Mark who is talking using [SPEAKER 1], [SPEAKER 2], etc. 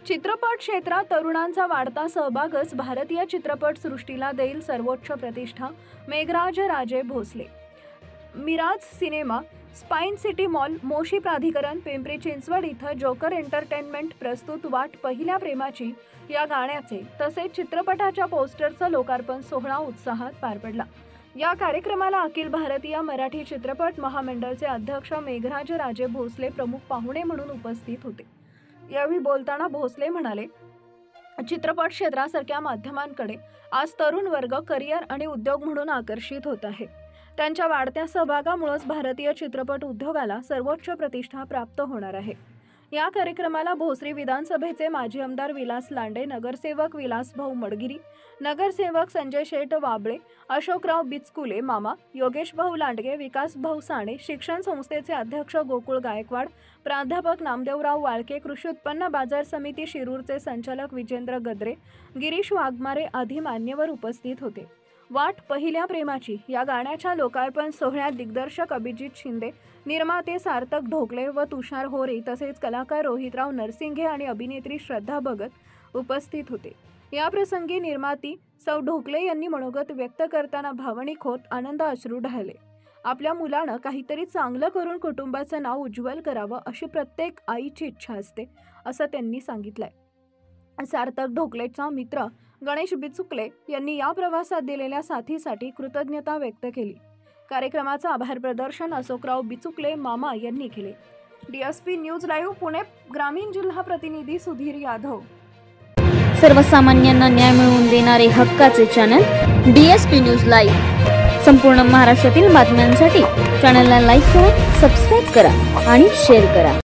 [SPEAKER 1] चित्रपट क्षेत्रात तरुणांचा वाढता सहभागच भारतीय चित्रपट सृष्टीला देईल सर्वोच्च प्रतिष्ठा। Meghraj Raje Bhosale. Miraj cinema, spine city mall, Moshi Pradhikaran, Pimpri Chinchwad इथं जोकर एंटरटेनमेंट प्रस्तुत वाट पहिल्या प्रेमाची या गाण्याचे तसेच चित्रपटाच्या पोस्टरचा लोकार्पण सोहळा उत्साहात पार पडला। या कार्यक्रमाला अखिल भारतीय मराठी चित्रपट महामंडळचे अध्यक्ष मेघराज राजे भोसले प्रमुख पाहुणे म्हणून उपस्थित होते। यावेळी बोलताना भोसले म्हणाले, चित्रपट क्षेत्रासारख्या माध्यमांकडे आज तरुण वर्ग करिअर आणि उद्योग म्हणून आकर्षित होत आहे। त्यांच्या वाढत्या सहभागामुळेच भारतीय चित्रपट उद्योगाला सर्वोच्च प्रतिष्ठा प्राप्त होणार आहे। या कार्यक्रमाला भोसरी विधानसभेचे माजी आमदार विलास लांडे, नगरसेवक विलास भाऊ मडगिरी, नगरसेवक संजय शेठ वाबळे, अशोकराव बिचकुले मामा, योगेश भाऊ लांडगे, विकास भाऊ साणे, शिक्षण संस्थेचे अध्यक्ष गोकुळ गायकवाड, प्राध्यापक नामदेवराव वाळके, कृषी उत्पन्न बाजार समिती शिरूरचे संचालक विजेंद्र गद्रे, गिरीश वाघमारे आदी मान्यवर उपस्थित होते। वाट पहिल्या प्रेमाची या गाण्याच्या लोकार्पण सोहळ्यात दिग्दर्शक अभिजित शिंदे, निर्माते सार्थक ढोकले व तुषार होरे तसेच कलाकार रोहितराव नरसिंघे आणि अभिनेत्री श्रद्धा भगत उपस्थित होते। या प्रसंगी निर्माती सौ ढोकले यांनी मनोगत व्यक्त करताना भावनिक होत आनंद अश्रू ढाळले। आपल्या मुलानं काहीतरी चांगलं करून कुटुंबाचं नाव उज्ज्वल करावं अशी प्रत्येक आईची इच्छा असते, असं त्यांनी सांगितलंय। सार्थक ढोकलेचा मित्र गणेश बिचुकले यांनी या प्रवासात दिलेल्या साथीसाठी कृतज्ञता व्यक्त केली। कार्यक्रमाचं आभार प्रदर्शन अशोकराव बिचुकले मामा यांनी केले। डीएसपी न्यूज लाईव्ह पुणे ग्रामीण जिल्हा प्रतिनिधी सुधीर यादव।
[SPEAKER 2] सर्वसामान्यांना न्याय मिळवून देणारे हक्काचे चॅनल डीएसपी न्यूज लाईव्ह। संपूर्ण महाराष्ट्रातील बातम्यांसाठी चॅनलला लाईक करा, सबस्क्राईब करा आणि शेअर करा।